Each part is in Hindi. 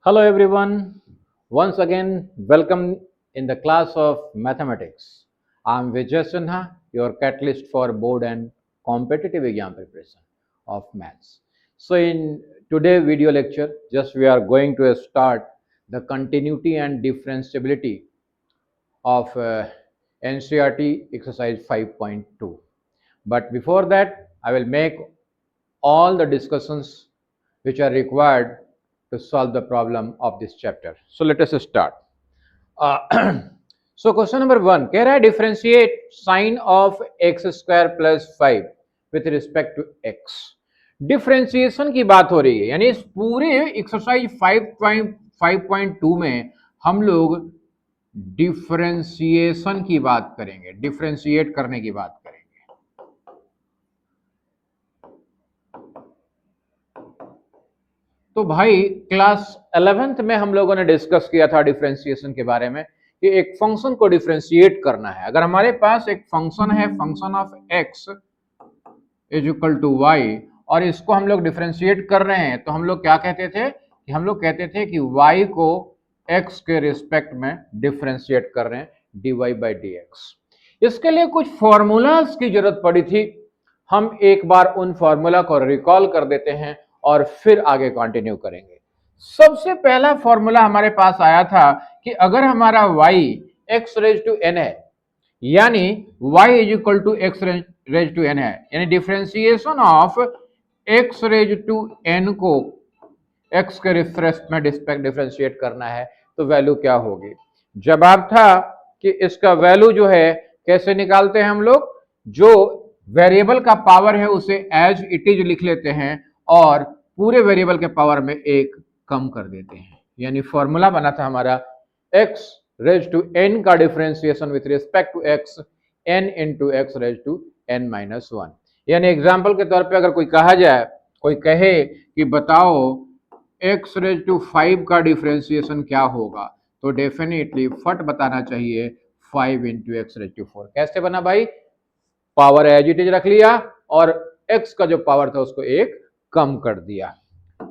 Hello everyone. Once again, welcome in the class of mathematics. I'm Vijay Sinha, your catalyst for board and competitive exam preparation of maths. So in today's video lecture, just we are going to start the continuity and differentiability of NCERT exercise 5.2. But before that, I will make all the discussions which are required to solve the problem of this chapter. So let us start. So question number 1 कह रहा है differentiate sin of x square plus 5 with respect to x. Differentiation की बात हो रही है, यानी इस पूरे एक्सरसाइज 5.2 में हम लोग डिफ्रेंसिएशन की बात करेंगे, डिफ्रेंशिएट करने की बात करेंगे. तो भाई क्लास 11th में हम लोगों ने डिस्कस किया था डिफरेंशिएशन के बारे में कि एक फंक्शन को डिफरेंशिएट करना है. अगर हमारे पास एक फंक्शन है, function of x is equal to y, और इसको हम लोग डिफरेंशिएट कर रहे हैं, तो हम लोग क्या कहते थे कि हम लोग कहते थे कि y को x के रिस्पेक्ट में डिफरेंशिएट कर रहे हैं, dy बाई डी एक्स. इसके लिए कुछ फॉर्मूलाज की जरूरत पड़ी थी. हम एक बार उन फॉर्मूला को रिकॉल कर देते हैं और फिर आगे कंटिन्यू करेंगे. सबसे पहला फॉर्मूला हमारे पास आया था कि अगर हमारा y x raise to n है, यानी y is equal to x raise to n है, यानी differentiation of x raise to n को x के रिस्पेक्ट में डिफरेंशिएट करना है, तो वैल्यू क्या होगी. जवाब था कि इसका वैल्यू जो है कैसे निकालते हैं हम लोग, जो वेरिएबल का पावर है उसे एज इट इज लिख लेते हैं और पूरे वेरिएबल के पावर में एक कम कर देते हैं. यानी फॉर्मूला बना था हमारा x रेज टू n का differentiation with respect to x n into x raise to n minus 1. यानी एग्जाम्पल के तौर पे अगर कोई कहा जाए, कोई कहे कि बताओ x रेज टू 5 का डिफरेंशिएशन क्या होगा, तो डेफिनेटली फट बताना चाहिए 5 इंटू एक्स रेज टू 4. कैसे बना भाई, पावर एज इट इज रख लिया और x का जो पावर था उसको एक कम कर दिया.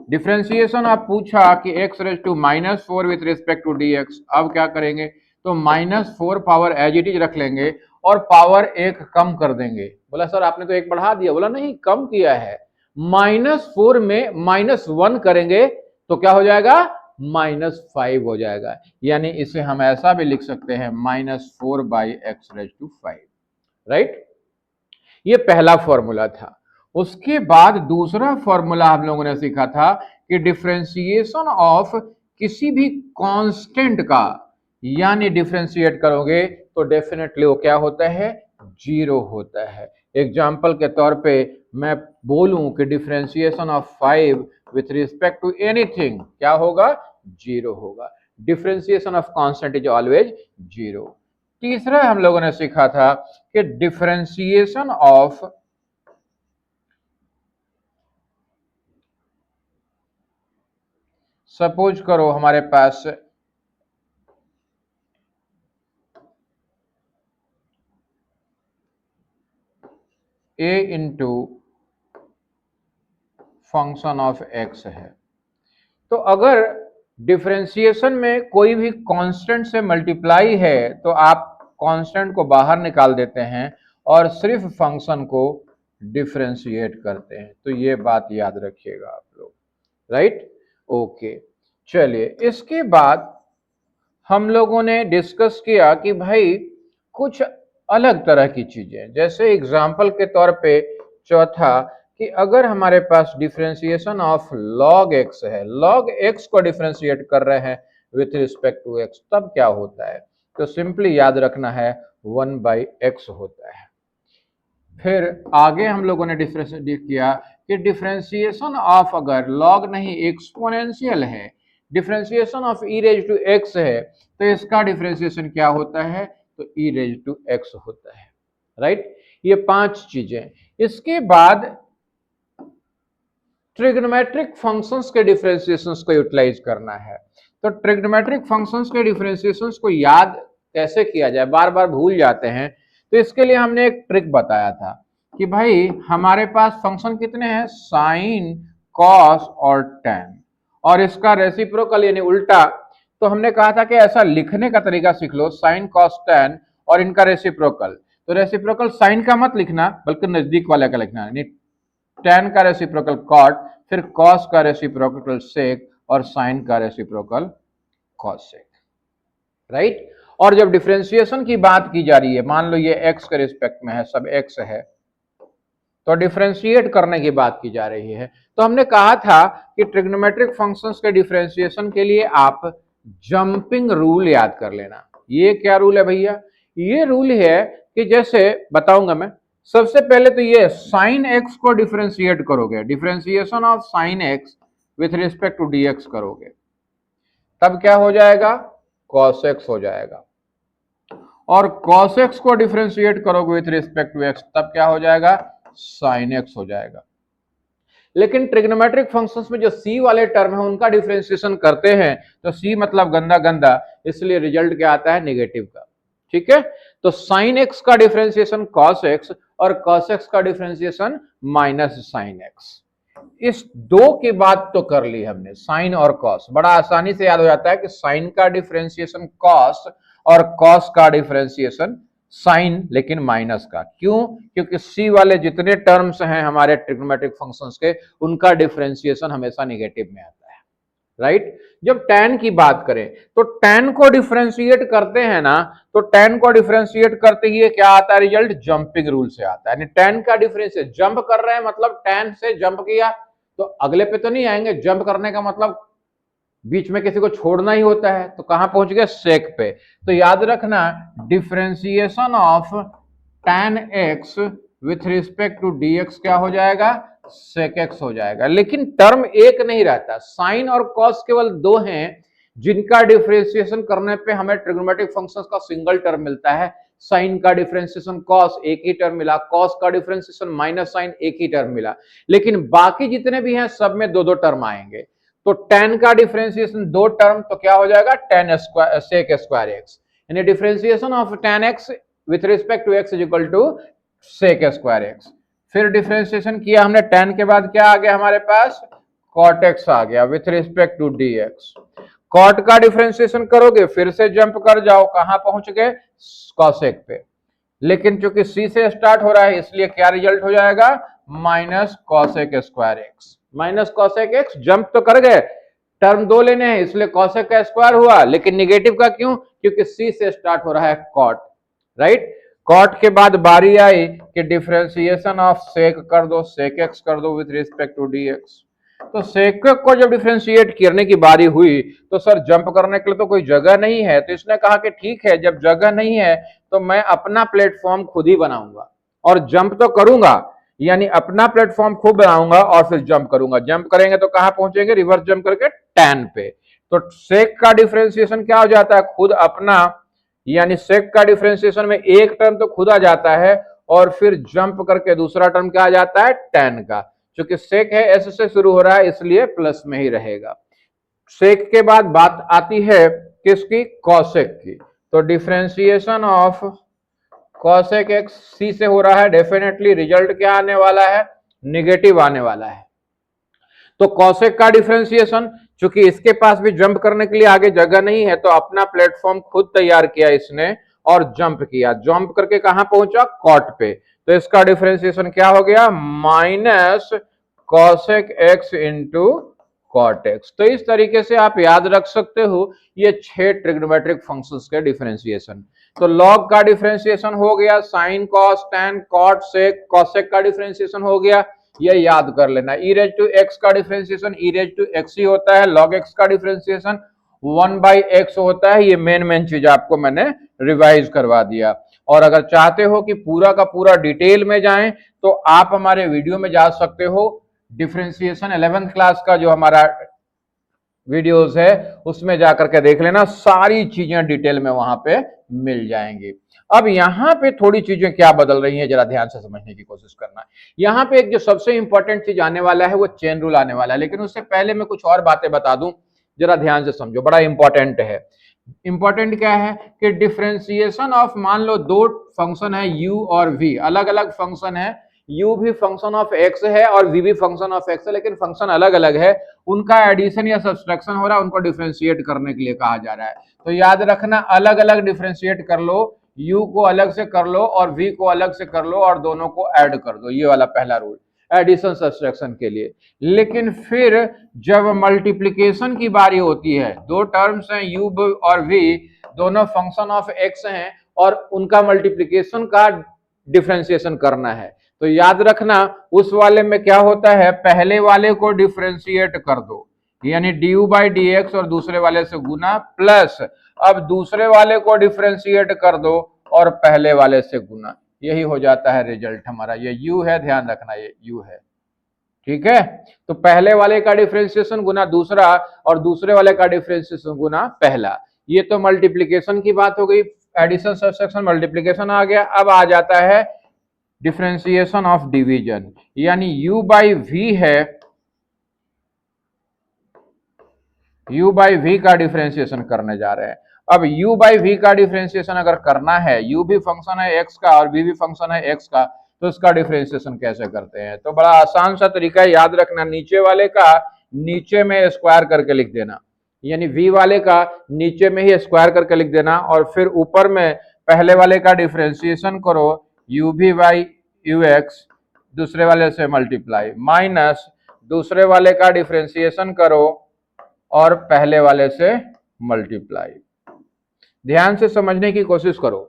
डिफरेंशिएशन आप पूछा कि x raise to minus 4 with respect to D x. अब क्या करेंगे, तो minus 4 power as it is रख लेंगे और पावर एक कम कर देंगे. बोला सर आपने तो एक बढ़ा दिया. बोला नहीं, कम किया है. -4 में -1 करेंगे तो क्या हो जाएगा, -5 हो जाएगा. यानी इसे हम ऐसा भी लिख सकते हैं -4 by x raise to 5. Right, ये पहला फॉर्मूला था. उसके बाद दूसरा फॉर्मूला हम लोगों ने सीखा था कि डिफरेंशिएशन ऑफ किसी भी कांस्टेंट का, यानी डिफरेंशिएट करोगे तो डेफिनेटली वो क्या होता है, जीरो होता है. एग्जाम्पल के तौर पे मैं बोलूं कि differentiation of 5 with respect to anything क्या होगा, जीरो होगा. Differentiation of constant is always zero. तीसरा हम लोगों ने सीखा था कि डिफरेंशिएशन ऑफ सपोज करो हमारे पास a into function of x है, तो अगर डिफरेंशिएशन में कोई भी कांस्टेंट से मल्टीप्लाई है तो आप कांस्टेंट को बाहर निकाल देते हैं और सिर्फ फंक्शन को डिफरेंशिएट करते हैं. तो ये बात याद रखिएगा आप लोग. Right, okay. चलिए, इसके बाद हम लोगों ने डिस्कस किया कि भाई कुछ अलग तरह की चीजें, जैसे एग्जाम्पल के तौर पे चौथा कि अगर हमारे पास डिफरेंशिएशन ऑफ log x है, log x को डिफरेंशिएट कर रहे हैं विथ रिस्पेक्ट टू x, तब क्या होता है, तो सिंपली याद रखना है 1 बाई एक्स होता है. फिर आगे हम लोगों ने डिफरेंशिएट किया कि डिफरेंशिएशन ऑफ अगर log नहीं एक्सपोनेंशियल है, differentiation of e raise to x है, तो इसका डिफरेंशिएशन क्या होता है, तो e रेज टू x होता है. राइट, ये 5 चीजें. इसके बाद ट्रिग्नोमेट्रिक फंक्शंस के डिफरेंशिएशंस को यूटिलाइज करना है. तो ट्रिग्नोमेट्रिक फंक्शंस के डिफरेंशिएशंस को याद कैसे किया जाए, बार बार भूल जाते हैं, तो इसके लिए हमने एक ट्रिक बताया था कि भाई हमारे पास फंक्शन कितने हैं, साइन, कॉस और टैन, और इसका रेसिप्रोकल यानी उल्टा, तो हमने कहा था कि ऐसा लिखने का तरीका सीख लो, साइन कॉस टैन और इनका रेसिप्रोकल। तो रेसिप्रोकल साइन का मत लिखना बल्कि नजदीक वाले का लिखना, यानी टैन का रेसिप्रोकल कॉट, फिर कॉस का रेसिप्रोकल सेक और साइन का रेसिप्रोकल कॉस सेक, राइट। और जब डिफरेंशिएशन की बात की जा रही है, मान लो ये x के रिस्पेक्ट में है, सब x है, तो डिफरेंशिएट करने की बात की जा रही है, तो हमने कहा था कि ट्रिग्नोमेट्रिक फंक्शंस के डिफरेंशिएशन के लिए आप जंपिंग रूल याद कर लेना। ये क्या रूल है भैया? ये रूल है कि जैसे बताऊंगा मैं, सबसे पहले तो ये साइन x को डिफरेंशिएट करोगे, differentiation of sine x with respect to dx करोगे, तब क्या हो जाएगा? cos x हो जाएगा। और cos x को डिफरेंशिएट करोगे विथ रिस्पेक्ट टू x, तब क्या हो जाएगा? sin x हो जाएगा। लेकिन ट्रिग्नोमेट्रिक फंक्शंस में जो c वाले टर्म है उनका डिफरेंशिएशन करते हैं तो c मतलब गंदा गंदा, इसलिए रिजल्ट क्या आता है? नेगेटिव का। ठीक है, तो sin x का डिफरेंशिएशन cos x और cos x का डिफरेंशिएशन माइनस sin x। इस दो की बात तो कर ली हमने, साइन और कॉस। बड़ा आसानी से याद हो जाता है कि साइन का डिफरेंशिएशन कॉस और कॉस का डिफरेंशिएशन साइन, लेकिन माइनस का। क्यों? क्योंकि सी वाले जितने टर्म्स हैं हमारे ट्रिग्नोमेट्रिक फंक्शंस के, उनका डिफरेंशिएशन हमेशा निगेटिव में आता है, राइट। जब tan की बात करें तो tan को डिफरेंशिएट करते हैं ना, तो tan को डिफरेंशिएट करते ही क्या आता है? रिजल्ट जंपिंग रूल से आता है, यानी tan का डिफरेंशिएट जंप कर रहे हैं मतलब tan से जंप किया तो अगले पे तो नहीं आएंगे। जंप करने का मतलब बीच में किसी को छोड़ना ही होता है, तो कहां पहुंच गए? सेक पे। तो याद रखना, differentiation of tan x with respect to dx क्या हो जाएगा? sec x हो जाएगा। लेकिन टर्म एक नहीं रहता, साइन और कॉस केवल दो हैं जिनका डिफरेंशिएशन करने पे हमें ट्रिग्नोमेट्रिक फंक्शंस का सिंगल टर्म मिलता है। साइन का डिफरेंशिएशन कॉस एक ही टर्म मिला, कॉस का डिफरेंशिएशन माइनस साइन एक ही टर्म मिला, लेकिन बाकी जितने भी हैं सब में दो दो टर्म आएंगे। तो tan का डिफरेंशिएशन दो टर्म, तो क्या हो जाएगा? tan square sec square x, यानी differentiation of tan x with respect to x is equal to sec square x। फिर डिफरेंशिएशन किया हमने, tan के बाद क्या आ गया हमारे पास? cot x आ गया with respect to dx। cot का डिफरेंशिएशन करोगे, फिर से जंप कर जाओ, कहां पहुंच गए? cosec पे। लेकिन चूंकि c से स्टार्ट हो रहा है इसलिए क्या रिजल्ट हो जाएगा? Minus cosec square x। Minus cosec x, jump तो कर गए, टर्म दो लेने हैं इसलिए cosec का स्क्वायर हुआ, लेकिन निगेटिव का क्यों? क्योंकि c से स्टार्ट हो रहा है cot, राइट। cot के बाद बारी आई कि डिफरेंशिएशन ऑफ sec कर दो, sec x कर दो विथ रिस्पेक्ट टू dx। तो sec को जब डिफरेंशिएट करने की बारी हुई तो सर जंप करने के लिए तो कोई जगह नहीं है, तो इसने कहा कि ठीक है, जब जगह नहीं है तो मैं अपना प्लेटफॉर्म खुद ही बनाऊंगा और जंप तो करूंगा, यानी अपना प्लेटफॉर्म खुद बनाऊंगा और फिर जंप करूंगा। जंप करेंगे तो कहां पहुंचेंगे? रिवर्स जंप करके tan पे। तो sec का डिफरेंशिएशन क्या हो जाता है? खुद अपना, यानी sec का डिफरेंशिएशन में एक टर्म तो खुद आ जाता है और फिर जंप करके दूसरा टर्म क्या आ जाता है? tan का। क्योंकि sec है s से शुरू हो रहा है इसलिए प्लस में ही रहेगा। sec के बाद बात आती है किसकी? cosec की। तो differentiation of cosec x c से हो रहा है, डेफिनेटली रिजल्ट क्या आने वाला है? निगेटिव आने वाला है। तो cosec का डिफरेंशिएशन, चूंकि इसके पास भी जंप करने के लिए आगे जगह नहीं है, तो अपना प्लेटफॉर्म खुद तैयार किया इसने और जंप किया। जंप करके कहां पहुंचा? cot पे। तो इसका डिफरेंशिएशन क्या हो गया? Minus cosec x into cot x। तो इस तरीके से आप याद रख सकते हो ये 6 ट्रिग्नोमेट्रिक फंक्शंस के डिफरेंशिएशन। तो log का डिफरेंशिएशन हो गया, sin, cos, tan, cot, sec, cosec का डिफरेंशिएशन हो गया, ये याद कर लेना। e रेज टू x का differentiation e raise to x ही होता है, log x का डिफरेंशिएशन 1/x होता है। ये मेन चीज आपको मैंने रिवाइज करवा दिया। और अगर चाहते हो कि पूरा का पूरा डिटेल में जाएं तो आप हमारे वीडियो में जा सकते हो, डिफरेंशिएशन 11th क्लास का जो हमारा वीडियोस है उसमें जाकर के देख लेना, सारी चीजें डिटेल में वहां पे मिल जाएंगी। अब यहाँ पे थोड़ी चीजें क्या बदल रही हैं जरा ध्यान से समझने की कोशिश करना। यहाँ पे एक जो सबसे इंपॉर्टेंट चीज आने वाला है वो चेन रूल आने वाला है, लेकिन उससे पहले मैं कुछ और बातें बता दूं, जरा ध्यान से समझो, बड़ा इंपॉर्टेंट है। इंपॉर्टेंट क्या है कि डिफरेंशिएशन ऑफ, मान लो दो फंक्शन है u और v, अलग अलग फंक्शन है, u भी फंक्शन ऑफ x है और v भी फंक्शन ऑफ x है, लेकिन फंक्शन अलग अलग है, उनका एडिशन या सब्सट्रैक्शन हो रहा है, उनको डिफरेंशिएट करने के लिए कहा जा रहा है। तो याद रखना, अलग अलग डिफरेंशिएट कर लो, u को अलग से कर लो और v को अलग से कर लो और दोनों को ऐड कर दो, ये वाला पहला रूल एडिशन सब्सट्रैक्शन के लिए। लेकिन फिर जब मल्टीप्लिकेशन की बारी होती है, दो टर्म्स हैं u और v, दोनों फंक्शन ऑफ x हैं और उनका मल्टीप्लिकेशन का डिफरेंशिएशन करना है, तो याद रखना उस वाले में क्या होता है, पहले वाले को डिफरेंशिएट कर दो, यानी du बाई डी एक्स और दूसरे वाले से गुना, प्लस अब दूसरे वाले को डिफरेंशिएट कर दो और पहले वाले से गुना, यही हो जाता है रिजल्ट हमारा। ये u है, ध्यान रखना ये u है, ठीक है। तो पहले वाले का डिफरेंशिएशन गुना दूसरा और दूसरे वाले का डिफरेंशिएशन गुना पहला, ये तो मल्टीप्लिकेशन की बात हो गई, एडिशन सब्सट्रैक्शन मल्टीप्लिकेशन आ गया। अब आ जाता है डिफरेंशिएशन ऑफ डिवीजन, यानी u बाई v है, u बाई v का डिफरेंशिएशन करने जा रहे हैं। अब u बाई v का डिफरेंशिएशन अगर करना है, u भी फंक्शन है x का और v भी फंक्शन है x का, तो इसका डिफरेंशिएशन कैसे करते हैं, तो बड़ा आसान सा तरीका है, याद रखना, नीचे वाले का नीचे में स्क्वायर करके लिख देना, यानी v वाले का नीचे में ही स्क्वायर करके लिख देना और फिर ऊपर में पहले वाले का डिफरेंशिएशन करो u v by u x, दूसरे वाले से मल्टीप्लाई, माइनस दूसरे वाले का डिफरेंशिएशन करो और पहले वाले से मल्टीप्लाई। ध्यान से समझने की कोशिश करो,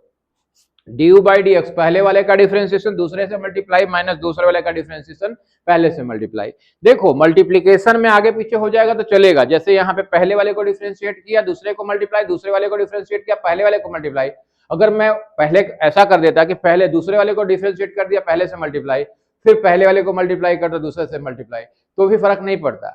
du बाई डी एक्स पहले वाले का डिफरेंशिएशन दूसरे से मल्टीप्लाई माइनस दूसरे वाले का डिफरेंशिएशन पहले से मल्टीप्लाई। देखो मल्टीप्लिकेशन में आगे पीछे हो जाएगा तो चलेगा, जैसे यहाँ पे पहले वाले को डिफरेंशिएट किया दूसरे को मल्टीप्लाई, दूसरे वाले को डिफरेंशिएट किया पहले वाले को मल्टीप्लाई। अगर मैं पहले ऐसा कर देता कि पहले दूसरे वाले को डिफरेंशिएट कर दिया पहले से मल्टीप्लाई, फिर पहले वाले को मल्टीप्लाई कर दो दूसरे से मल्टीप्लाई, तो भी फर्क नहीं पड़ता,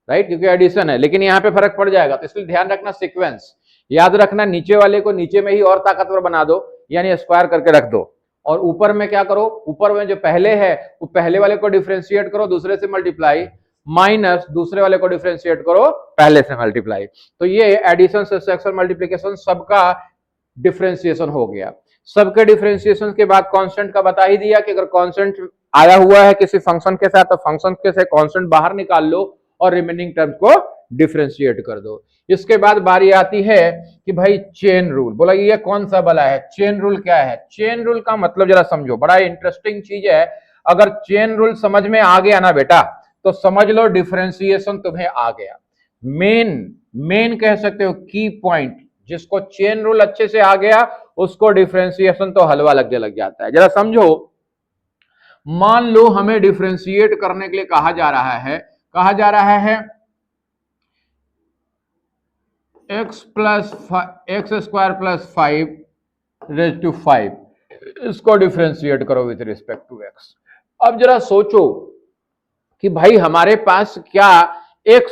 राइट, क्योंकि एडिशन है, लेकिन यहाँ पे फर्क पड़ जाएगा। तो इसलिए ध्यान रखना सीक्वेंस, याद रखना नीचे वाले को नीचे में ही और ताकतवर बना दो, यानी स्क्वायर करके रख दो, और ऊपर में क्या करो, ऊपर में जो पहले है वो पहले वाले को डिफरेंशिएट करो दूसरे से मल्टीप्लाई, माइनस दूसरे वाले को डिफरेंशिएट करो पहले से मल्टीप्लाई। तो ये एडिशन सब्सट्रैक्शन मल्टीप्लिकेशन सबका डिफरेंशिएशन हो गया। सबके डिफरेंशिएशन के बाद कांस्टेंट का बता ही दिया कि अगर कांस्टेंट आया हुआ है किसी फंक्शन के साथ तो फंक्शन के से कांस्टेंट बाहर निकाल लो और रिमेनिंग टर्म को डिफरेंशिएट कर दो। इसके बाद बारी आती है कि भाई चेन रूल, बोला ये कौन सा वाला है, चेन रूल क्या है। चेन रूल का मतलब जरा समझो, बड़ा इंटरेस्टिंग चीज है। अगर चेन रूल समझ में आ गया ना बेटा तो समझ लो डिफरेंशिएशन तुम्हें आ गया। मेन कह सकते हो, की पॉइंट, जिसको चेन रूल अच्छे से आ गया उसको डिफरेंशिएशन तो हलवा लगने लग जाता है। जरा समझो, मान लो हमें डिफरेंशिएट करने के लिए कहा जा रहा है x स्क्वायर प्लस 5 इसको डिफरेंशिएट करो विथ रिस्पेक्ट टू x। अब जरा सोचो कि भाई हमारे पास क्या x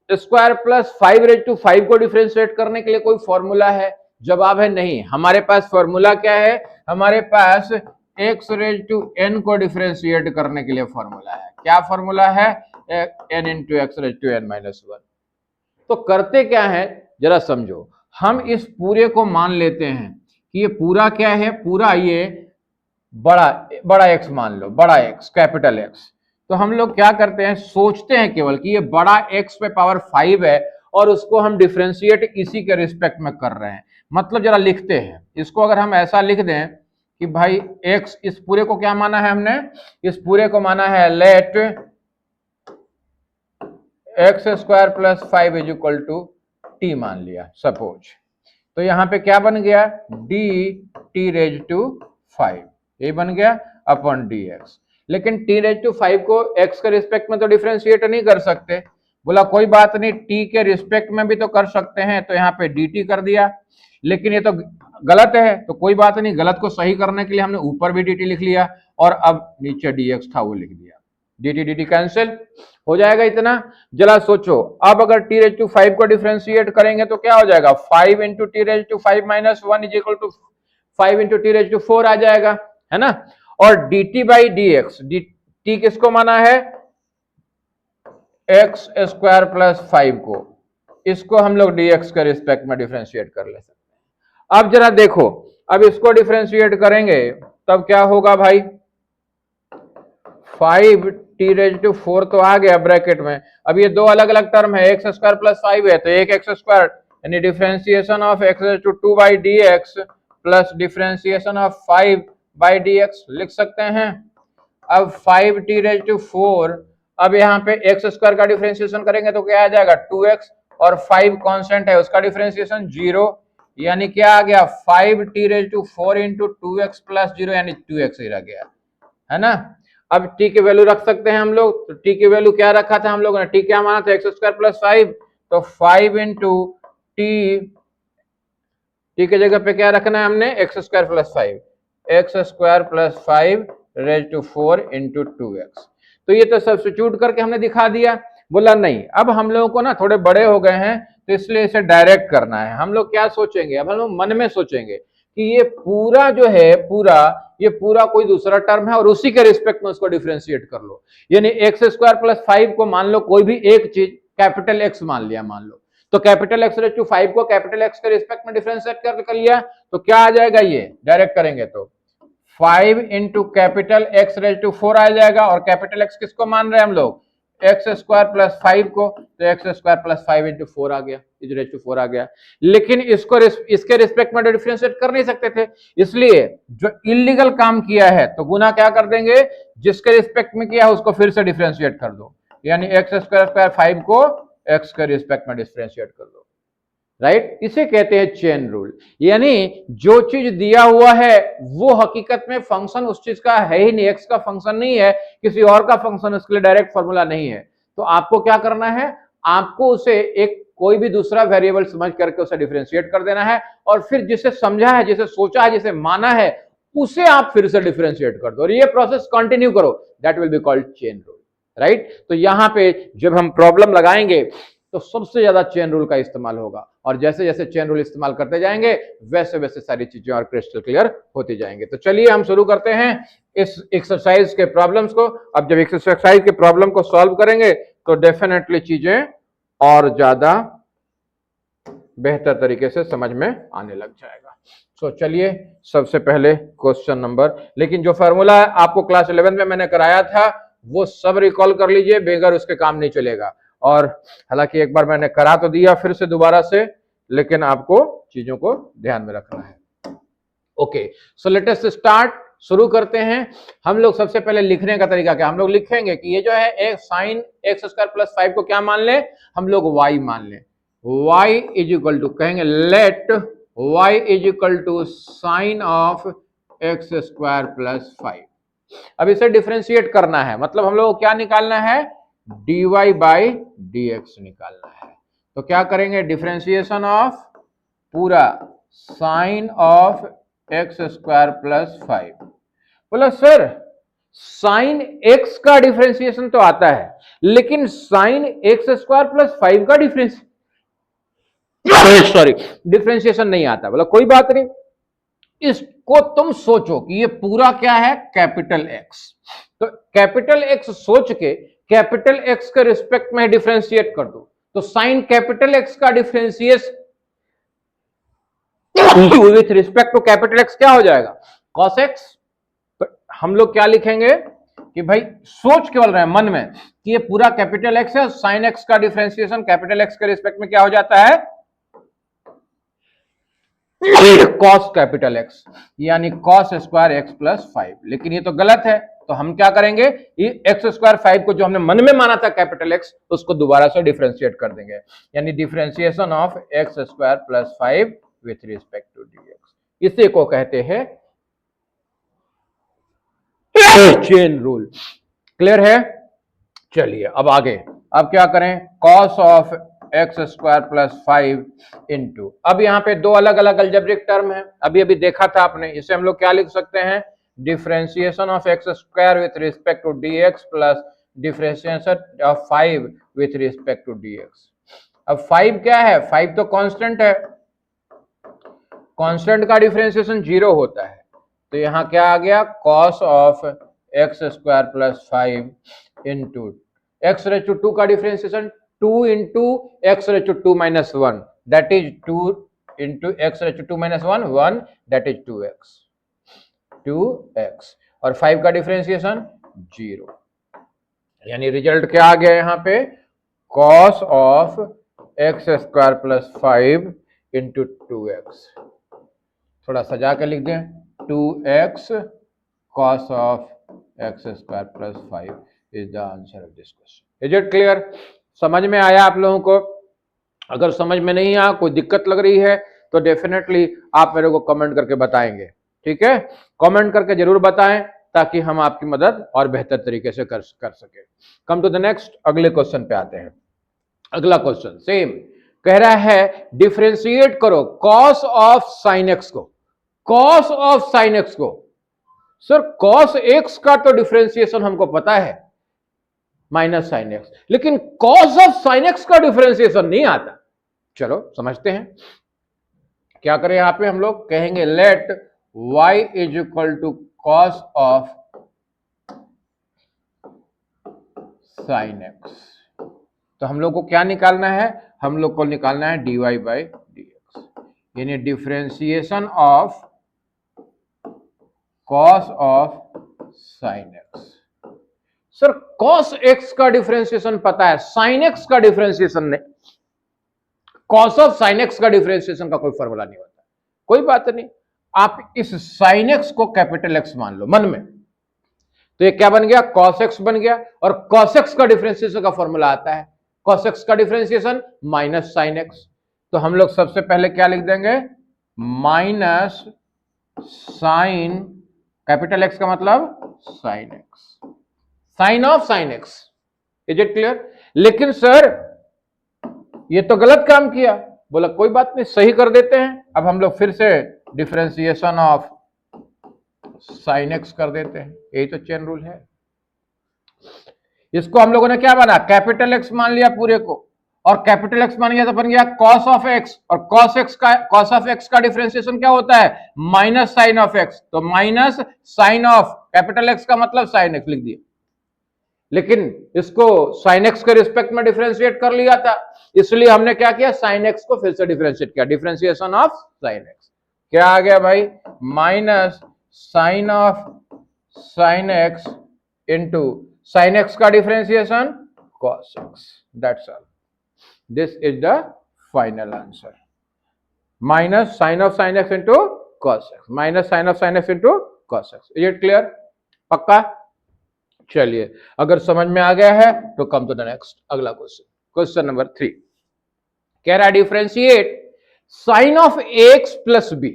स्क्वायर प्लस 5 को डिफरेंशिएट करने के लिए कोई फॉर्मूला है? जवाब है नहीं। हमारे पास फॉर्मूला क्या है? हमारे पास x रेज टू n को डिफरेंशिएट करने के लिए फॉर्मूला है। क्या फॉर्मूला है? n into x raise to n minus 1। तो करते क्या है जरा समझो, हम इस पूरे को मान लेते हैं कि ये पूरा क्या है, पूरा ये बड़ा एक्स मान लो, बड़ा एक्स कैपिटल एक्स। तो हम लोग क्या करते हैं, सोचते हैं केवल कि ये बड़ा एक्स पे पावर 5 है और उसको हम डिफरेंशिएट इसी के रिस्पेक्ट में कर रहे हैं। मतलब जरा लिखते हैं इसको, अगर हम ऐसा लिख दें कि भाई एक्स, इस पूरे को क्या माना है हमने, इस पूरे को माना है let x square plus 5 is equal to t मान लिया सपोज। तो यहां पे क्या बन गया, डी टी रेज टू 5, ये बन गया अपॉन डी एक्स। लेकिन टी रेज टू 5 को एक्स के रिस्पेक्ट में तो डिफरेंशिएट नहीं कर सकते। बोला कोई बात नहीं, टी के रिस्पेक्ट में भी तो कर सकते हैं, तो यहाँ पे डी टी कर दिया। लेकिन ये तो गलत है, तो कोई बात नहीं, गलत को सही करने के लिए हमने ऊपर भी डी टी लिख लिया और अब नीचे डी एक्स था वो लिख दिया। डी टी कैंसिल हो जाएगा इतना। जरा सोचो, अब अगर टी रेज टू 5 को डिफरेंशिएट करेंगे तो क्या हो जाएगा, 5 into t raise to 5 minus 1 is equal to 5 into t raise to 4 आ जाएगा, है ना। और d t by D x, t किसको माना है, एक्स स्क्वायर प्लस 5 को, इसको हम लोग डी एक्स के रिस्पेक्ट में डिफरेंशिएट कर ले सकते हैं। अब जरा देखो, अब इसको डिफरेंशिएट करेंगे तब क्या होगा भाई, 5 टी रेज टू 4 तो आ गया ब्रैकेट में। अब ये दो अलग अलग टर्म है, एक्स स्क्वायर प्लस 5 है तो एक एक्स स्क्वायर, यानी differentiation of x raise to 2 by D x plus differentiation of 5 by D x लिख सकते हैं। अब 5 टी रेज टू 4, अब यहाँ पे एक्स स्क्वायर का डिफरेंशिएशन करेंगे तो क्या आ जाएगा 2x, और 5 कांस्टेंट है उसका डिफरेंशिएशन 0, यानी क्या आ गया 5 t raise to 4 into 2x plus 0, यानी 2x ही रह गया, है ना। अब t की वैल्यू रख सकते हैं हम लोग, तो t की वैल्यू क्या रखा था हम लोगों ने, t क्या माना था एक्स स्क्वायर प्लस 5, तो 5 इंटू t की जगह पे क्या रखना है हमने, x square plus 5, x square plus 5 raise to 4 into 2x। तो ये तो सब्स्टिट्यूट करके हमने दिखा दिया। बोला नहीं, अब हम लोगों को ना थोड़े बड़े हो गए हैं तो इसलिए इसे डायरेक्ट करना है। हम लोग क्या सोचेंगे, अब हम लोग मन में सोचेंगे कि ये पूरा जो है ये पूरा कोई दूसरा टर्म है और उसी के रिस्पेक्ट में उसको डिफरेंशिएट कर लो। यानी एक्स स्क्वायर प्लस 5 को मान लो कोई भी एक चीज कैपिटल एक्स मान लिया, मान लो, तो कैपिटल एक्स रेज टू 5 को कैपिटल एक्स के रिस्पेक्ट में डिफरेंशिएट कर लिया, तो क्या आ जाएगा, ये डायरेक्ट करेंगे तो 5 into capital x raise to 4 आ जाएगा, और कैपिटल एक्स किसको मान रहे हैं हम लोग, एक्स स्क्वायर प्लस 5 को, तो एक्स स्क्वायर प्लस 5 इंटू 4 आ गया, इज रेज टू 4 आ गया। लेकिन इसको इसके रिस्पेक्ट में डिफरेंशिएट कर नहीं सकते थे, इसलिए जो इलीगल काम किया है तो गुना क्या कर देंगे, जिसके रिस्पेक्ट में किया है उसको फिर से डिफरेंशिएट कर दो, यानी एक्स स्क्वायर 5 को एक्स के रिस्पेक्ट में डिफरेंशिएट कर दो, राइट। इसे कहते हैं चेन रूल। यानी जो चीज दिया हुआ है वो हकीकत में फंक्शन उस चीज का है ही नहीं, एक्स का फंक्शन नहीं है, किसी और का फंक्शन, उसके लिए डायरेक्ट फॉर्मूला नहीं है, तो आपको क्या करना है, आपको उसे एक कोई भी दूसरा वेरिएबल समझ करके उसे डिफरेंशिएट कर देना है, और फिर जिसे समझा है, जिसे सोचा है, जिसे माना है, उसे आप फिर से डिफरेंशिएट कर दो, और ये प्रोसेस कंटिन्यू करो, that will be called chain rule, right. तो यहां पे जब हम प्रॉब्लम लगाएंगे तो सबसे ज्यादा चेन रूल का इस्तेमाल होगा, और जैसे जैसे चेन रूल इस्तेमाल करते जाएंगे वैसे वैसे सारी चीजें और क्रिस्टल क्लियर होती जाएंगे। तो चलिए हम शुरू करते हैं इस एक्सरसाइज के प्रॉब्लम्स को। अब जब एक्सरसाइज के प्रॉब्लम को सॉल्व करेंगे तो डेफिनेटली चीजें और ज्यादा बेहतर तरीके से समझ में आने लग जाएगा। तो चलिए सबसे पहले क्वेश्चन नंबर, लेकिन जो फॉर्मूला आपको क्लास 11 में मैंने कराया था वो सब रिकॉल कर लीजिए, बगैर उसके काम नहीं चलेगा। और हालांकि एक बार मैंने करा तो दिया फिर से दोबारा से, लेकिन आपको चीजों को ध्यान में रखना है। Okay, so let us start, शुरू करते हैं। हम लोग सबसे पहले लिखने का तरीका क्या, हम लोग लिखेंगे कि ये जो है एक साइन एक्स स्क्वायर प्लस 5 को क्या मान ले, हम लोग y मान ले। y इज इक्वल टू, कहेंगे let y is equal to sine of x square plus 5। अब इसे डिफरेंशिएट करना है, मतलब हम लोग को क्या निकालना है, dy बाई dx निकालना है। तो क्या करेंगे, डिफरेंशिएशन ऑफ पूरा sine of x square plus 5। बोला सर साइन एक्स का डिफरेंशिएशन तो आता है, लेकिन साइन एक्स स्क्वायर प्लस 5 का डिफरेंशिएशन नहीं आता। बोला कोई बात नहीं, इसको तुम सोचो कि ये पूरा क्या है, कैपिटल एक्स। तो कैपिटल एक्स सोच के कैपिटल एक्स के रिस्पेक्ट में डिफरेंशिएट कर दो, तो साइन कैपिटल एक्स का differentiation with respect to capital x क्या हो जाएगा, कॉस एक्स। तो हम लोग क्या लिखेंगे कि भाई सोच केवल रहे हैं मन में कि ये पूरा कैपिटल एक्स है, साइन एक्स का डिफरेंशिएशन कैपिटल एक्स के रिस्पेक्ट में क्या हो जाता है, कॉस कैपिटल एक्स, यानी कॉस स्क्वायर एक्स प्लस 5। लेकिन ये तो गलत है, तो हम क्या करेंगे, ये एक्स स्क्वायर 5 को जो हमने मन में माना था कैपिटल एक्स, उसको दोबारा से डिफरेंशिएट कर देंगे, यानी differentiation of x square plus 5 with respect to dx। इसी को कहते हैं चेन रूल। क्लियर है। चलिए अब आगे, अब क्या करें, cos of x square plus 5 into, अब यहाँ पे दो अलग अलग अलजेब्रिक टर्म है, अभी अभी देखा था आपने, इसे हम लोग क्या लिख सकते हैं, differentiation of x square with respect to dx plus differentiation of 5 with respect to dx। अब 5 क्या है, 5 तो कांस्टेंट है, कांस्टेंट का डिफरेंशिएशन 0 होता है, तो यहां क्या आ गया, cos of x square plus 5 into x raise to 2 का differentiation 2 into x raise to 2 minus 1, that is 2 into x raise to 2 minus 1 that is 2x, और 5 का डिफरेंशिएशन 0। यानी रिजल्ट क्या आ गया यहाँ पे, cos of x square plus 5 into 2x। थोड़ा सजा के लिख दें, 2x cos of x square plus 5 is the answer of this question. Is it clear? समझ में आया आप लोगों को? अगर समझ में नहीं आया, कोई दिक्कत लग रही है तो डेफिनेटली आप मेरे को कमेंट करके बताएंगे, ठीक है? कमेंट करके जरूर बताएं ताकि हम आपकी मदद और बेहतर तरीके से कर सके। कम टू द नेक्स्ट, अगले क्वेश्चन पे आते हैं। अगला क्वेश्चन सेम कह रहा है, डिफरेंशिएट करो कॉस ऑफ साइन एक्स को। कॉस ऑफ साइन एक्स को, सर कॉस एक्स का तो डिफरेंशिएशन हमको पता है, माइनस साइन एक्स, लेकिन कॉस ऑफ साइन एक्स का डिफरेंशिएशन नहीं आता। चलो समझते हैं, क्या करें यहां पे हम लोग, कहेंगे let y is equal to cos of sine x. तो हम लोग को क्या निकालना है, हम लोग को निकालना है dy बाई डी एक्स, यानी differentiation of cos of sine x. Sir cos x का डिफरेंशिएशन पता है, साइन एक्स का डिफरेंशिएशन नहीं, कॉस ऑफ साइन एक्स का डिफरेंशिएशन का कोई फॉर्मूला नहीं होता। कोई बात नहीं, आप इस साइन एक्स को कैपिटल एक्स मान लो मन में, तो ये क्या बन गया, कॉस एक्स बन गया। और कॉस एक्स का डिफरेंशिएशन का फॉर्मूला आता है, कॉस एक्स का डिफरेंशिएशन माइनस साइन एक्स। तो हम लोग सबसे पहले क्या लिख देंगे, माइनस साइन, कैपिटल एक्स का मतलब sine x, sine of sine x. Is it clear? लेकिन सर ये तो गलत काम किया। बोला कोई बात नहीं, सही कर देते हैं। अब हम लोग फिर से डिफरेंशिएशन ऑफ साइन एक्स कर देते हैं, यही तो चेन रूल है। इसको हम लोगों ने क्या माना, कैपिटल एक्स मान लिया पूरे को, और कैपिटल एक्स मान लिया तो बन गया कॉस ऑफ एक्स, और कॉस ऑफ एक्स का डिफरेंशिएशन क्या होता है, माइनस साइन ऑफ एक्स। तो minus sine of capital x का मतलब साइन एक्स लिख दिया, लेकिन इसको साइन एक्स के रिस्पेक्ट में डिफरेंशिएट कर लिया था, इसलिए हमने क्या किया, साइन एक्स को फिर से डिफरेंशिएट किया, डिफरेंशिएशन ऑफ साइन एक्स। क्या आ गया भाई, minus sine of sine x into sine x का differentiation cos x. That's all, this is the final answer, minus sine of sine x into cos x, minus sine of sine x into cos x. Is it clear? पक्का? चलिए, अगर समझ में आ गया है तो कम टू द नेक्स्ट, अगला क्वेश्चन, क्वेश्चन नंबर 3 कह रहा है differentiate sine of x plus b.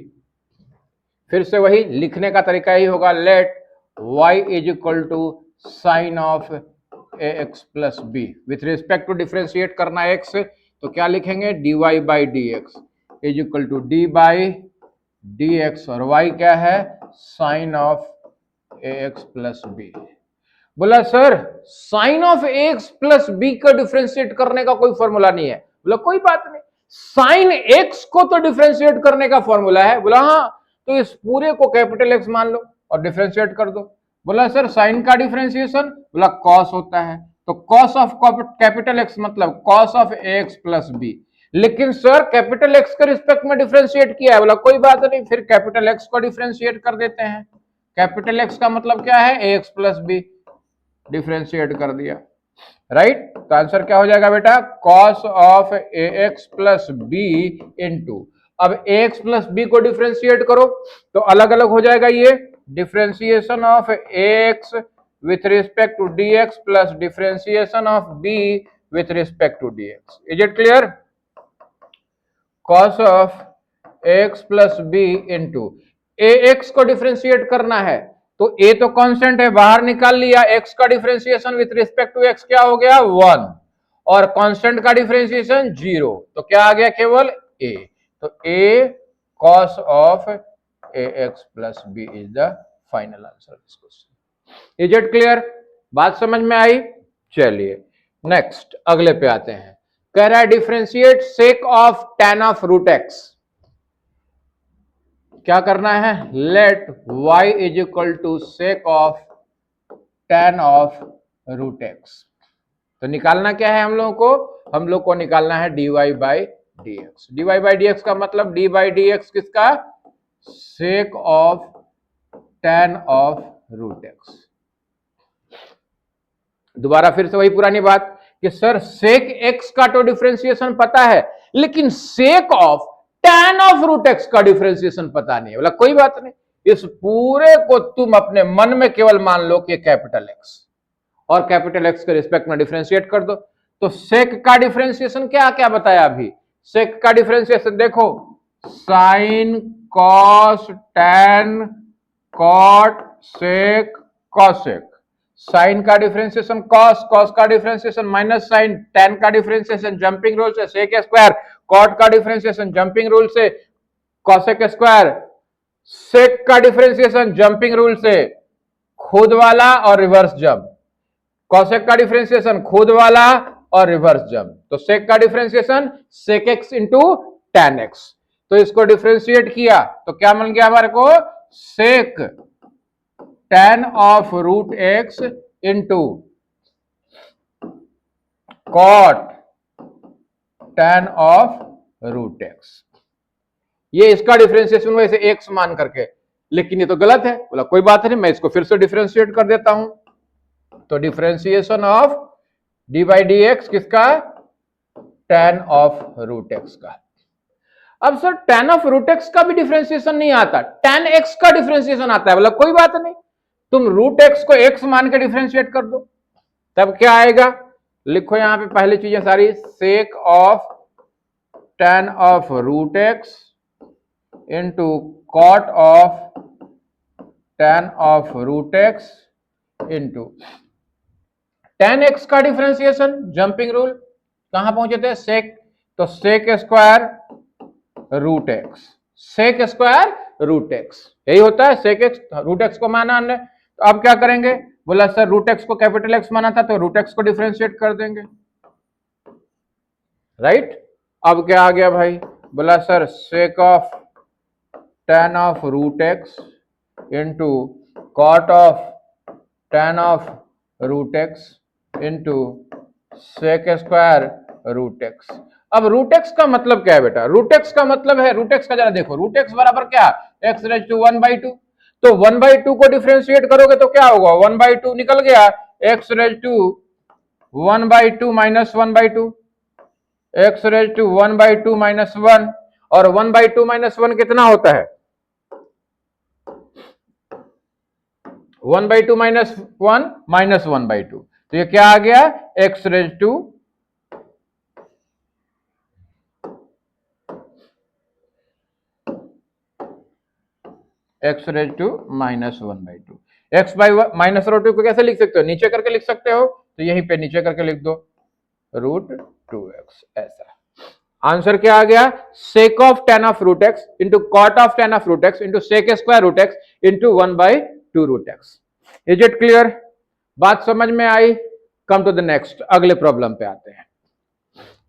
फिर से वही लिखने का तरीका ही होगा, let y is equal to sine of A x plus B. With respect to differentiate करना x, तो क्या लिखेंगे, dy by D x is equal to d by D x, और y क्या है, sine of A x plus b. बोला sir sine of x plus B का डिफरेंशिएट करने का कोई फॉर्मूला नहीं है। बोला कोई बात नहीं, साइन एक्स को तो डिफरेंशिएट करने का फॉर्मूला है। बोला हाँ, तो इस पूरे को कैपिटल एक्स मान लो और डिफरेंशिएट कर दो। बोला सर साइन का डिफरेंशिएशन, बोला कॉस होता है, तो कॉस ऑफ कैपिटल एक्स मतलब cos of x plus b. लेकिन सर कैपिटल एक्स के रिस्पेक्ट में डिफरेंशिएट किया है। बोला कोई बात नहीं, फिर कैपिटल एक्स को डिफरेंशिएट कर देते हैं। कैपिटल एक्स का मतलब क्या है, a x plus b, differentiate कर दिया, राइट? तो आंसर क्या हो जाएगा बेटा, cos of A x plus B into, अब ए एक्स प्लस बी को डिफरेंशिएट करो तो अलग अलग हो जाएगा, ये differentiation of A x with respect to D x plus differentiation of b with respect to D x. Is it clear? Cos of x plus B into a x को डिफरेंशिएट करना है तो a तो कांस्टेंट है, बाहर निकाल लिया, x का differentiation with respect to x क्या हो गया, 1, और कांस्टेंट का डिफरेंशिएशन 0, तो क्या आ गया, केवल a। तो a cos of ax plus b is the final answer this question. Is it clear? बात समझ में आई? चलिए नेक्स्ट, अगले पे आते हैं। कह रहा है differentiate sec of tan of root x। क्या करना है, let y is equal to sec of tan of root x। तो निकालना क्या है हम लोगों को, हम लोग को निकालना है dy by D x. dy by D x का मतलब d बाई डी एक्स किसका, sec of tan of root x। दोबारा फिर से वही पुरानी बात कि सर सेक एक्स का तो डिफरेंशिएशन पता है, लेकिन sec of tan of root x का डिफरेंशिएशन पता नहीं है। बोला कोई बात नहीं, इस पूरे को तुम अपने मन में केवल मान लो कि कैपिटल एक्स, और कैपिटल एक्स के रिस्पेक्ट में डिफरेंशिएट कर दो। तो सेक का डिफरेंशिएशन क्या क्या बताया अभी? सेक का डिफरेंशिएशन देखो, sine cos tan cot sec cosec. Sine का डिफरेंशिएशन कॉस, कॉस का डिफरेंशिएशन माइनस साइन, टैन का डिफरेंशिएशन जंपिंग रूल से सेक स्क्वायर, कॉट का डिफरेंशिएशन जंपिंग रूल से कॉसेक स्क्वायर, सेक का डिफरेंशिएशन जंपिंग रूल से खुद वाला और रिवर्स जंप, कॉसेक का डिफरेंशिएशन खुद वाला और रिवर्स जंप। तो सेक का differentiation sec x into tan x. तो इसको डिफरेंशिएट किया तो क्या मिल गया हमारे को? Sec tan of root x into cot tan of root x. ये इसका डिफरेंशिएशन वैसे एक्स मान करके, लेकिन ये तो गलत है। बोला कोई बात नहीं, मैं इसको फिर से डिफरेंशिएट कर देता हूं। तो differentiation of d by D x किसका? टैन ऑफ रूट एक्स का। अब sir tan of root x का भी डिफरेंशिएशन नहीं आता, टैन एक्स का डिफरेंशिएशन आता है। बोला कोई बात नहीं, तुम रूट एक्स को एक्स मान के डिफरेंशिएट कर दो, तब क्या आएगा? लिखो यहां पे पहली चीजें सारी, sec of tan of root x into cot of tan of root x into tan x का डिफरेंशिएशन जंपिंग रूल, कहां पहुंचे थे? सेक, तो sec square root x, sec square root x, यही होता है। सेक एक्स रूट एक्स को माना हमने, तो अब क्या करेंगे? बोला सर रूट एक्स को कैपिटल एक्स माना था, तो रूट एक्स को डिफरेंशिएट कर देंगे, राइट। अब क्या आ गया भाई? बोला sir sec of tan of root x into cot of tan of root x into sec square root x. अब रूट एक्स का मतलब क्या है बेटा? रूट एक्स का मतलब है, रूट एक्स का जरा देखो, रूट एक्स बराबर क्या? X raise to 1/2। तो 1/2 को डिफरेंशिएट करोगे तो क्या होगा? 1/2 निकल गया, x raise to 1/2 minus 1/2, x raise to 1/2 minus 1, और 1/2 माइनस 1 कितना होता है? 1/2 माइनस 1 माइनस 1/2, तो ये क्या आ गया? X raise to x raise to minus 1/2। X by minus root 2 को कैसे लिख सकते हो? नीचे करके लिख सकते हो, तो यहीं पे नीचे करके लिख दो रूट 2x, ऐसा। आंसर क्या आ गया? Sec of tan of root x into cot of tan of root x into sec square root x into 1/2 root x. Is it clear? बात समझ में आई? कम टू द नेक्स्ट, अगले प्रॉब्लम पे आते हैं।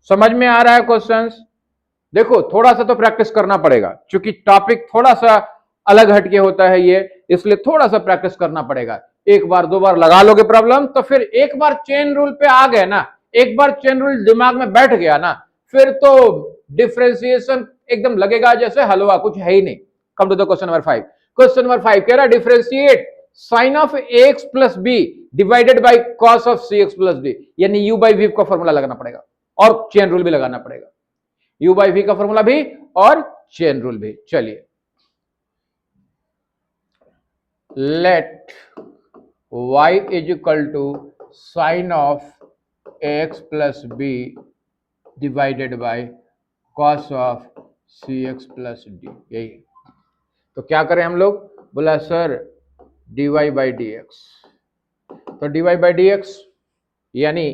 समझ में आ रहा है क्वेश्चंस? देखो थोड़ा सा तो प्रैक्टिस करना पड़ेगा, क्योंकि टॉपिक थोड़ा सा अलग हटके होता है ये, इसलिए थोड़ा सा प्रैक्टिस करना पड़ेगा। एक बार दो बार लगा लोगे प्रॉब्लम, तो फिर एक बार चेन रूल पे आ गए ना, एक बार चेन रूल दिमाग में बैठ गया ना, फिर तो डिफरेंशिएशन एकदम लगेगा जैसे हलवा, कुछ है ही नहीं। Come to the question number 5। Question number 5 कह रहा differentiate sine of ax plus B divided by cos of cx plus D, यानी u बाई वी का फॉर्मूला लगाना पड़ेगा और चेन रूल भी लगाना पड़ेगा, u बाई वी का फॉर्मूला भी और चेन रूल भी। चलिए, let y is equal to sine of ax plus B divided by cos of cx plus D, यही। तो क्या करें हम लोग? बोला sir dy by D x, तो dy बाई डी एक्स यानी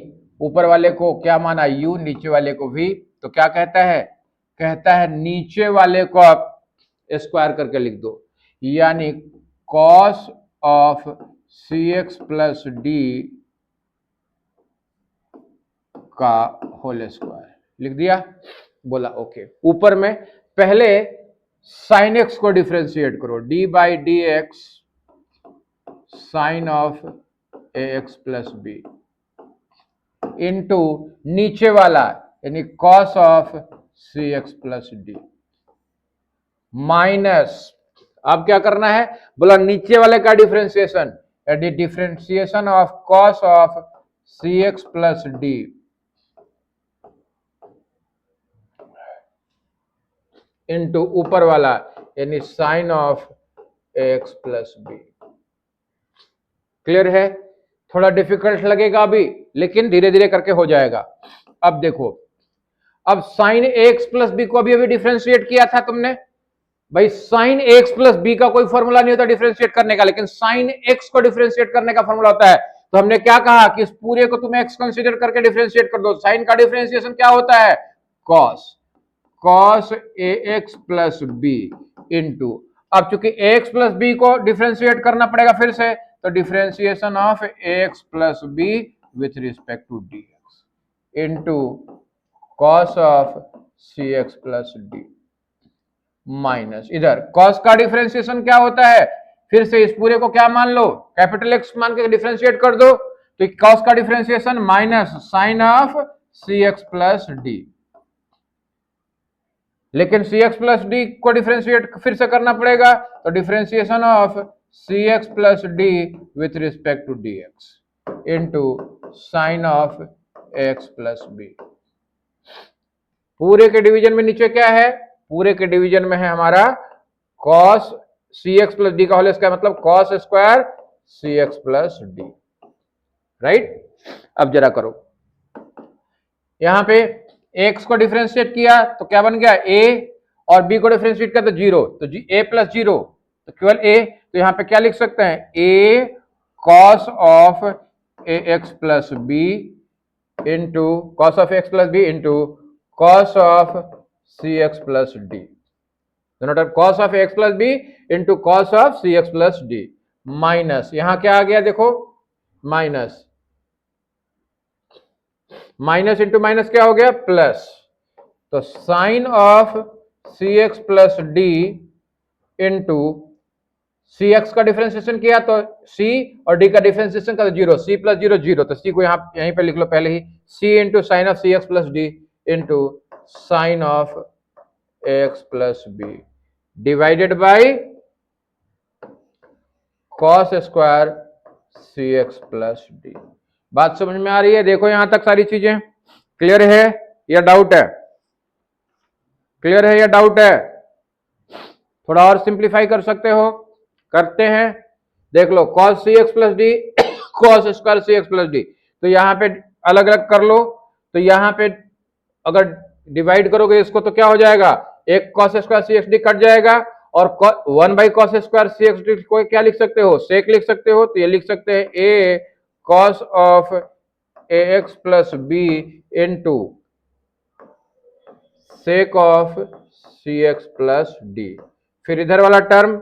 ऊपर वाले को क्या माना? u, नीचे वाले को v, तो क्या कहता है? कहता है नीचे वाले को आप स्क्वायर करके लिख दो, यानी cos of cx plus D का होल स्क्वायर लिख दिया। बोला ओके। ऊपर में पहले साइन एक्स को डिफरेंशिएट करो, D by D x sine of A x plus B into नीचे वाला यानी cos of C x plus D minus, अब क्या करना है? बोला नीचे वाले का डिफरेंशिएशन, यानी differentiation of cos of C x plus D into ऊपर वाला यानी sine of x plus B. Clear है? थोड़ा डिफिकल्ट लगेगा अभी, लेकिन धीरे धीरे करके हो जाएगा। अब देखो, अब साइन एक्स प्लस बी को अभी अभी डिफ्रेंशिएट किया था तुमने भाई। साइन एक्स प्लस बी का कोई फॉर्मूला नहीं होता डिफ्रेंशिएट करने का, लेकिन साइन एक्स को डिफ्रेंशिएट करने का फॉर्मूला होता है। तो हमने क्या कहा कि इस पूरे को तुम एक्स कंसीडर करके डिफ्रेंशिएट कर दो। साइन का डिफ्रेंशिएशन क्या होता है? Cos, cos A x plus B into, अब चूंकि ए एक्स प्लस बी को डिफ्रेंशिएट करना पड़ेगा फिर से, तो differentiation of A x plus B with respect to D x into cos of C x plus D minus, इधर कॉस का डिफरेंशिएशन क्या होता है? फिर से इस पूरे को क्या मान लो? कैपिटल एक्स मान के डिफरेंशिएट कर दो, तो कॉस का differentiation minus sine of C x plus D. लेकिन सी एक्स प्लस डी को डिफरेंशिएट फिर से करना पड़ेगा, तो differentiation of C x plus D with respect to D x into sine of x plus B. पूरे के डिवीजन में नीचे क्या है? पूरे के डिवीजन में है हमारा cos c x plus D का होल स्क्वायर, मतलब cos स्क्वायर सी एक्स प्लस डी। राइट? अब जरा करो, यहां पे x को डिफरेंशिएट किया तो क्या बन गया? a, और b को डिफरेंशिएट किया तो 0, तो a प्लस 0, तो केवल a। तो यहां पे क्या लिख सकते हैं? a cos of A x plus B into cos of x plus B into cos of C x plus D, cos of x plus B into cos of C x plus D minus, यहां क्या आ गया देखो? माइनस, माइनस इंटू माइनस क्या हो गया? प्लस, तो sine of C x plus D into C x का डिफरेंशिएशन किया तो c, और d का डिफरेंशिएशन का 0, c प्लस 0 0, तो c को यहीं पे लिख लो पहले ही, c into sine of C x plus D into sine of x plus B divided by cos square C x plus D. बात समझ में आ रही है? देखो यहां तक सारी चीजें क्लियर है या डाउट है? क्लियर है या डाउट है? थोड़ा और सिंप्लीफाई कर सकते हो? करते हैं, देख लो cos c x plus d cos square सी एक्स प्लस डी, तो यहां पे अलग अलग कर लो। तो यहां पे अगर डिवाइड करोगे इसको तो क्या हो जाएगा? एक cos स्क्वायर सी एक्स डी कट जाएगा, और 1 by cos square C x D को क्या लिख सकते हो? सेक लिख सकते हो, तो ये लिख सकते हैं a cos of A x plus B into sec of C x plus D. फिर इधर वाला टर्म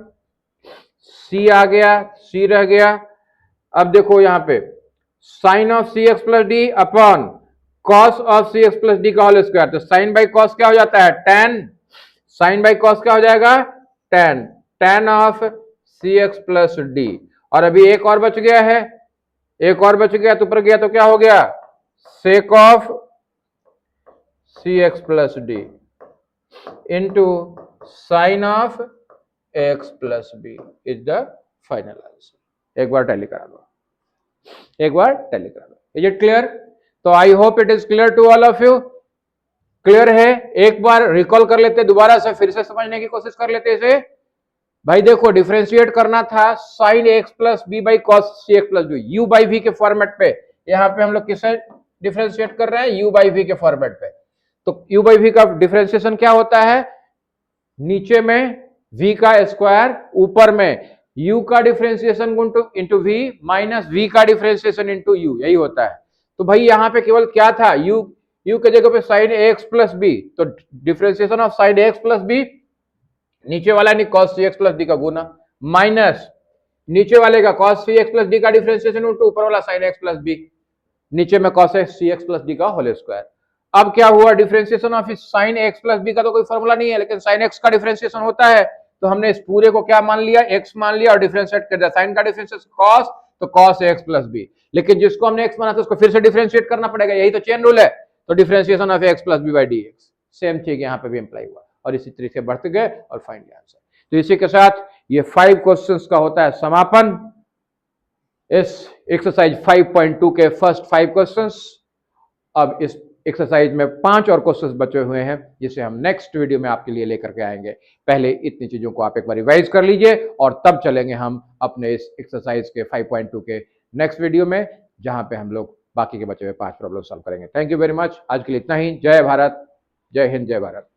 c आ गया, c रह गया। अब देखो यहां पे sine of C x plus D upon cos of C x plus D का होल स्क्वायर, तो साइन बाई कॉस क्या हो जाता है? tan, साइन बाई कॉस क्या हो जाएगा? tan, tan of C x plus D. और अभी एक और बच गया है, एक और बच गया तो ऊपर गया तो क्या हो गया? Sec of C x plus D into sine of x plus B is the final answer. एक बार टैली करा दो, एक बार टैली करा दो। Is it clear? तो I hope it is clear to all of you. Clear है? एक बार रिकॉल कर लेते, दोबारा से फिर से समझने की कोशिश कर लेते इसे। भाई देखो, डिफरेंशिएट करना था sine x plus B by cos C x plus B U by V के फॉर्मेट पे। यहां पे हम लोग किसे डिफरेंशिएट कर रहे हैं? यू बाई वी के फॉर्मेट पे। तो यू बाई वी का डिफरेंशिएशन क्या होता है? नीचे में v का स्क्वायर, ऊपर में u का differentiation into v minus v का डिफरेंशिएशन इंटू u, यही होता है। तो भाई यहां पे केवल क्या था? u के जगह पे साइन एक्स प्लस बी, तो differentiation of sine x plus B, नीचे वाला नहीं cos C x plus D का गुना, माइनस नीचे वाले का cos C x plus D का डिफरेंशिएशन इंटू ऊपर वाला साइन एक्स प्लस बी, नीचे में cos C x plus D का होल स्क्वायर। अब क्या हुआ? Differentiation of sine x plus B का तो कोई फॉर्मूला नहीं है, लेकिन साइन एक्स का डिफरेंशिएशन होता है, तो हमने इस पूरे को क्या मान लिया? x मान लिया और डिफरेंशिएट कर दिया। साइन का डिफरेंशिएशन cos, तो cos x प्लस बी, लेकिन जिसको हमने x माना था उसको फिर से डिफरेंशिएट करना पड़ेगा, यही तो चेन रूल है। तो differentiation of x plus B by D x, same चीज यहाँ पे भी अप्लाई हुआ, और इसी तरीके से बढ़ते गए और फाइंड आंसर। तो इसी के साथ ये 5 क्वेश्चंस का होता है समापन। इस एक्सरसाइज 5.2 के फर्स्ट 5 क्वेश्चंस। अब इस एक्सरसाइज में 5 और क्वेश्चंस बचे हुए हैं जिसे हम नेक्स्ट वीडियो में आपके लिए लेकर के आएंगे। पहले इतनी चीजों को आप एक बार रिवाइज कर लीजिए और तब चलेंगे हम अपने इस एक्सरसाइज के 5.2 के नेक्स्ट वीडियो में, जहां पे हम लोग बाकी के बचे हुए 5 प्रॉब्लम सॉल्व करेंगे। Thank you very much. आज के लिए इतना ही। जय भारत, जय हिंद, जय भारत।